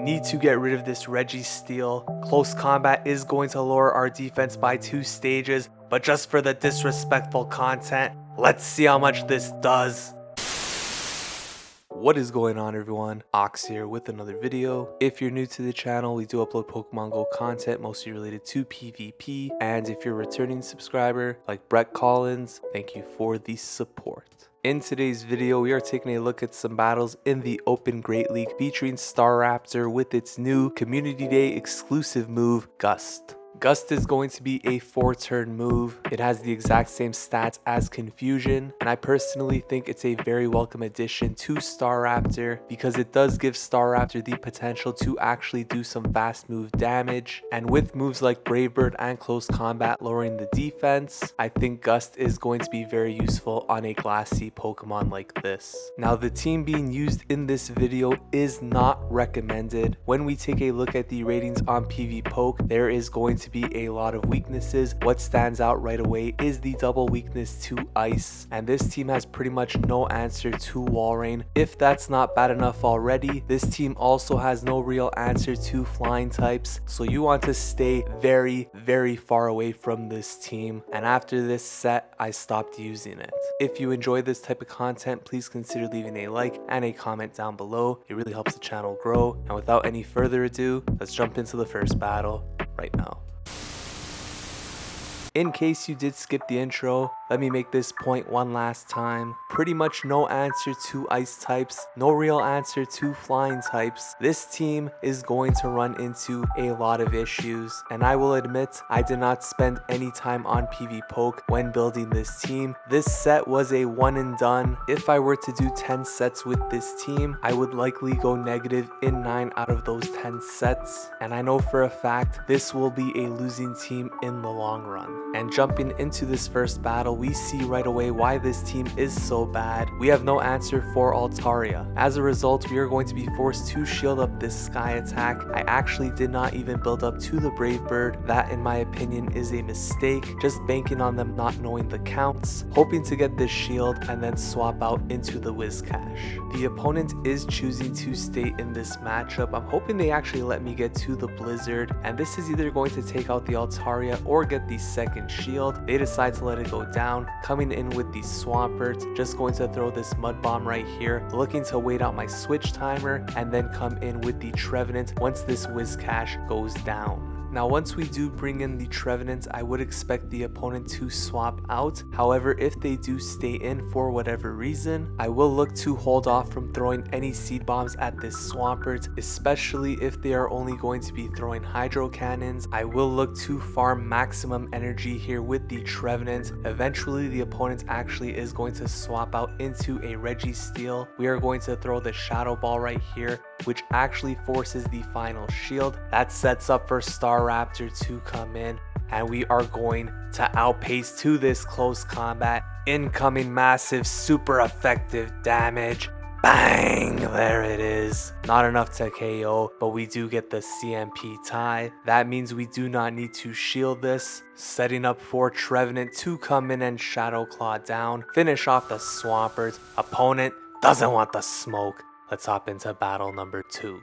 need to get rid of this Registeel. Close combat is going to lower our defense by 2 stages, but just for the disrespectful content, let's see how much this does. What is going on, everyone? Ox here with another video. If you're new to the channel, we do upload Pokemon Go content mostly related to PvP, and if you're a returning subscriber like Brett Collins, thank you for the support. In today's video, we are taking a look at some battles in the Open Great League featuring Staraptor with its new Community Day exclusive move, Gust. Gust is going to be a 4-turn move. It has the exact same stats as Confusion, and I personally think it's a very welcome addition to Staraptor because it does give Staraptor the potential to actually do some fast move damage, and with moves like Brave Bird and Close Combat lowering the defense, I think Gust is going to be very useful on a glassy Pokemon like this. Now, the team being used in this video is not recommended. When we take a look at the ratings on PvPoke, there is going to be a lot of weaknesses. What stands out right away is the double weakness to ice, and this team has pretty much no answer to Walrein. If that's not bad enough already, this team also has no real answer to flying types, so you want to stay very far away from this team. And after this set, I stopped using it. If you enjoy this type of content, please consider leaving a like and a comment down below. It really helps the channel grow. And without any further ado, let's jump into the first battle right now. In case you did skip the intro, let me make this point one last time. Pretty much no answer to ice types, no real answer to flying types. This team is going to run into a lot of issues, and I will admit I did not spend any time on PvPoke when building this team. This set was a one and done. If I were to do 10 sets with this team, I would likely go negative in 9 out of those 10 sets, and I know for a fact this will be a losing team in the long run. And jumping into this first battle, we see right away why this team is so bad. We have no answer for Altaria. As a result, we are going to be forced to shield up this sky attack. I actually did not even build up to the Brave Bird. That, in my opinion, is a mistake. Just banking on them not knowing the counts, hoping to get this shield and then swap out into the Whiscash. The opponent is choosing to stay in this matchup. I'm hoping they actually let me get to the Blizzard, and this is either going to take out the Altaria or get the second shield. They decide to let it go down, coming in with the Swampert. Just going to throw this Mud Bomb right here, looking to wait out my switch timer and then come in with the Trevenant once this Whiscash goes down. Now, once we do bring in the Trevenant, I would expect the opponent to swap out. However, if they do stay in for whatever reason, I will look to hold off from throwing any seed bombs at this Swampert, especially if they are only going to be throwing Hydro Cannons. I will look to farm maximum energy here with the Trevenant. Eventually, the opponent actually is going to swap out into a Registeel. We are going to throw the Shadow Ball right here, which actually forces the final shield. That sets up for Staraptor to come in, and we are going to outpace to this close combat. Incoming massive super effective damage. Bang! There it is. Not enough to KO, but we do get the CMP tie. That means we do not need to shield this, setting up for Trevenant to come in and Shadow Claw down, finish off the Swampert. Opponent doesn't want the smoke. Let's hop into battle number 2.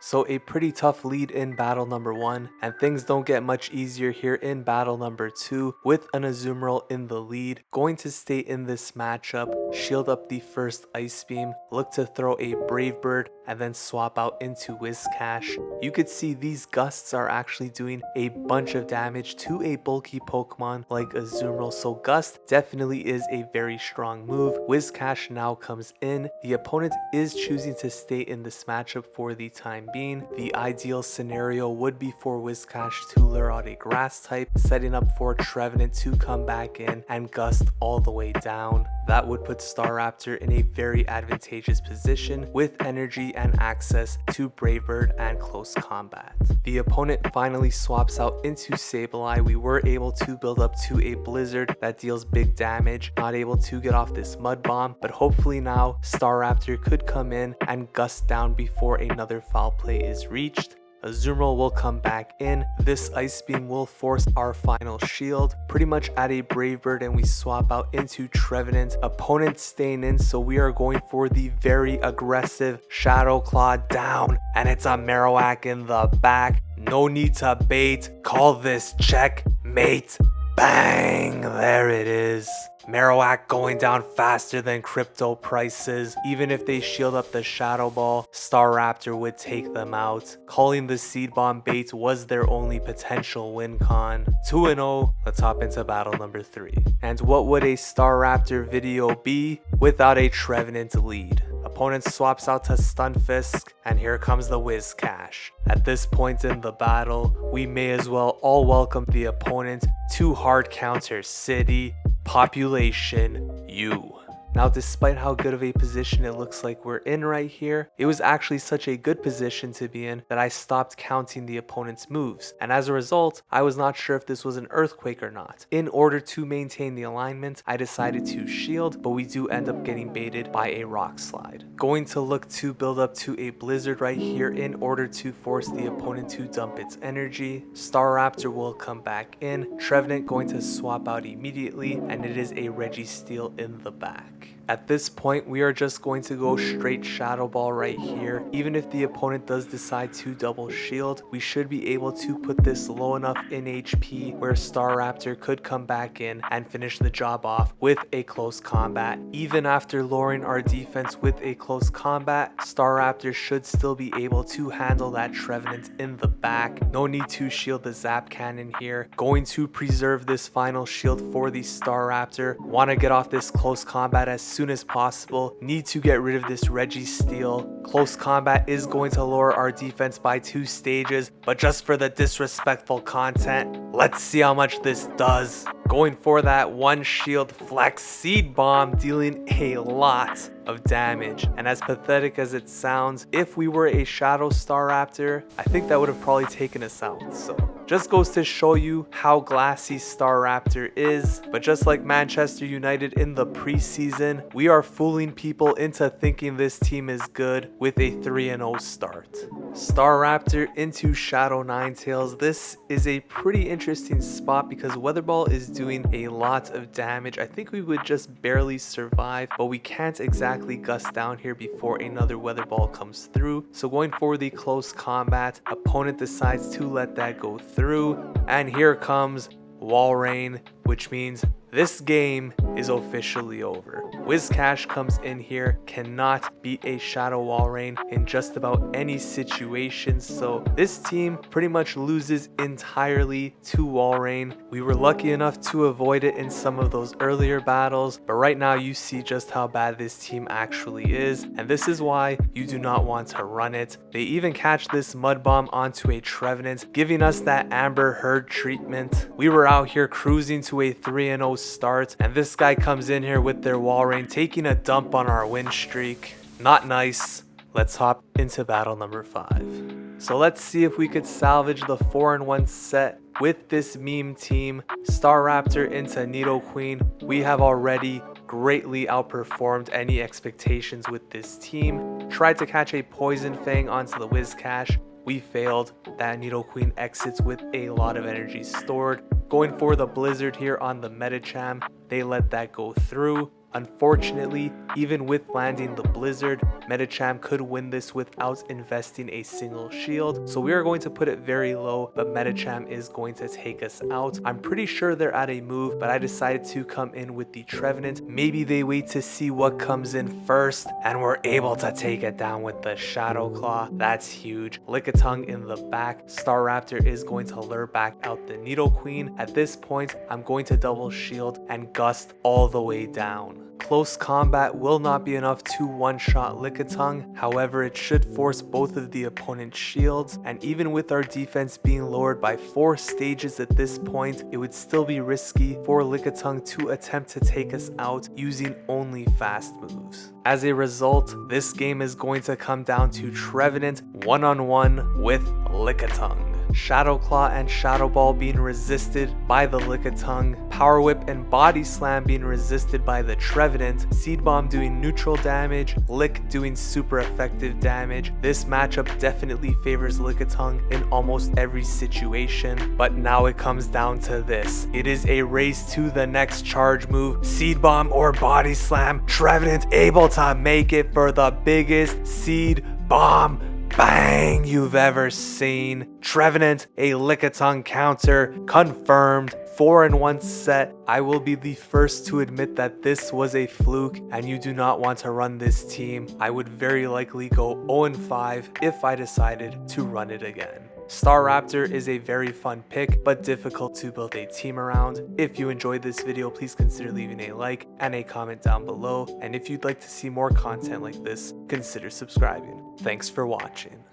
So a pretty tough lead in battle number 1, and things don't get much easier here in battle number 2 with an Azumarill in the lead. Going to stay in this matchup, shield up the first Ice Beam, look to throw a Brave Bird, and then swap out into Whiscash. You could see these Gusts are actually doing a bunch of damage to a bulky Pokemon like Azumarill, so Gust definitely is a very strong move. Whiscash now comes in. The opponent is choosing to stay in this matchup for the time being. The ideal scenario would be for Whiscash to lure out a grass type, setting up for Trevenant to come back in and Gust all the way down. That would put Staraptor in a very advantageous position with energy and access to Brave Bird and Close Combat. The opponent finally swaps out into Sableye. We were able to build up to a Blizzard that deals big damage, not able to get off this Mud Bomb, but hopefully now Staraptor could come in and Gust down before another foul play is reached. Azumarill will come back in. This Ice Beam will force our final shield. Pretty much add a Brave Bird and we swap out into Trevenant. Opponent staying in, so we are going for the very aggressive Shadow Claw down. And it's a Marowak in the back. No need to bait. Call this checkmate. Bang! There it is. Marowak going down faster than crypto prices. Even if they shield up the Shadow Ball, Staraptor would take them out. Calling the Seed Bomb bait was their only potential win con. 2-0, let's hop into battle number 3. And what would a Staraptor video be without a Trevenant lead? Opponent swaps out to Stunfisk, and here comes the Whiscash. At this point in the battle, we may as well all welcome the opponent to hard counter City, Population, you. Now, despite how good of a position it looks like we're in right here, it was actually such a good position to be in that I stopped counting the opponent's moves. And as a result, I was not sure if this was an earthquake or not. In order to maintain the alignment, I decided to shield, but we do end up getting baited by a rock slide. Going to look to build up to a blizzard right here in order to force the opponent to dump its energy. Staraptor will come back in. Trevenant going to swap out immediately, and it is a Registeel in the back. At this point, we are just going to go straight Shadow Ball right here. Even if the opponent does decide to double shield, we should be able to put this low enough in HP where Staraptor could come back in and finish the job off with a close combat. Even after lowering our defense with a close combat, Staraptor should still be able to handle that Trevenant in the back. No need to shield the Zap Cannon here. Going to preserve this final shield for the Staraptor. Want to get off this close combat as soon as possible. Need to get rid of this Registeel. Close combat is going to lower our defense by 2 stages, but just for the disrespectful content, let's see how much this does. Going for that one shield flex, Seed Bomb dealing a lot of damage. And as pathetic as it sounds, if we were a Shadow Staraptor, I think that would have probably taken us out. So just goes to show you how glassy Staraptor is. But just like Manchester United in the preseason, we are fooling people into thinking this team is good with a 3-0 start. Staraptor into Shadow Ninetales. This is a pretty interesting spot because Weather Ball is doing a lot of damage. I think we would just barely survive, but we can't exactly Gust down here before another Weather Ball comes through. So going for the close combat, opponent decides to let that go through, and here comes Walrein, which means this game is officially over. Whiscash comes in here, cannot beat a Shadow Walrein in just about any situation, so this team pretty much loses entirely to Walrein. We were lucky enough to avoid it in some of those earlier battles, but right now you see just how bad this team actually is, and this is why you do not want to run it. They even catch this Mud Bomb onto a Trevenant, giving us that Amber Heard treatment. We were out here cruising to a 3-0 start, and this guy comes in here with their Walrein, taking a dump on our win streak. Not nice. Let's hop into battle number 5. So let's see if we could salvage the 4-1 set with this meme team. Staraptor into Nidoqueen. We have already greatly outperformed any expectations with this team. Tried to catch a Poison Fang onto the Whiscash. We failed. That Nidoqueen exits with a lot of energy stored. Going for the Blizzard here on the Medicham. They let that go through. Unfortunately, even with landing the Blizzard, Medicham could win this without investing a single shield. So we are going to put it very low, but Medicham is going to take us out. I'm pretty sure they're at a move, but I decided to come in with the Trevenant. Maybe they wait to see what comes in first, and we're able to take it down with the Shadow Claw. That's huge. Lickitung in the back. Staraptor is going to lure back out the Nidoqueen. At this point, I'm going to double shield and Gust all the way down. Close combat will not be enough to one-shot Lickitung, however it should force both of the opponent's shields, and even with our defense being lowered by 4 stages at this point, it would still be risky for Lickitung to attempt to take us out using only fast moves. As a result, this game is going to come down to Trevenant one-on-one with Lickitung. Shadow Claw and Shadow Ball being resisted by the Lickitung, Power Whip and Body Slam being resisted by the Trevenant, Seed Bomb doing neutral damage, Lick doing super effective damage. This matchup definitely favors Lickitung in almost every situation, but now it comes down to this. It is a race to the next charge move, Seed Bomb or Body Slam. Trevenant able to make it for the biggest Seed Bomb bang you've ever seen. Trevenant, a Lickitung counter, confirmed. 4-in-1 set. I will be the first to admit that this was a fluke and you do not want to run this team. I would very likely go 0-5 if I decided to run it again. Staraptor is a very fun pick, but difficult to build a team around. If you enjoyed this video, please consider leaving a like and a comment down below. And if you'd like to see more content like this, consider subscribing. Thanks for watching.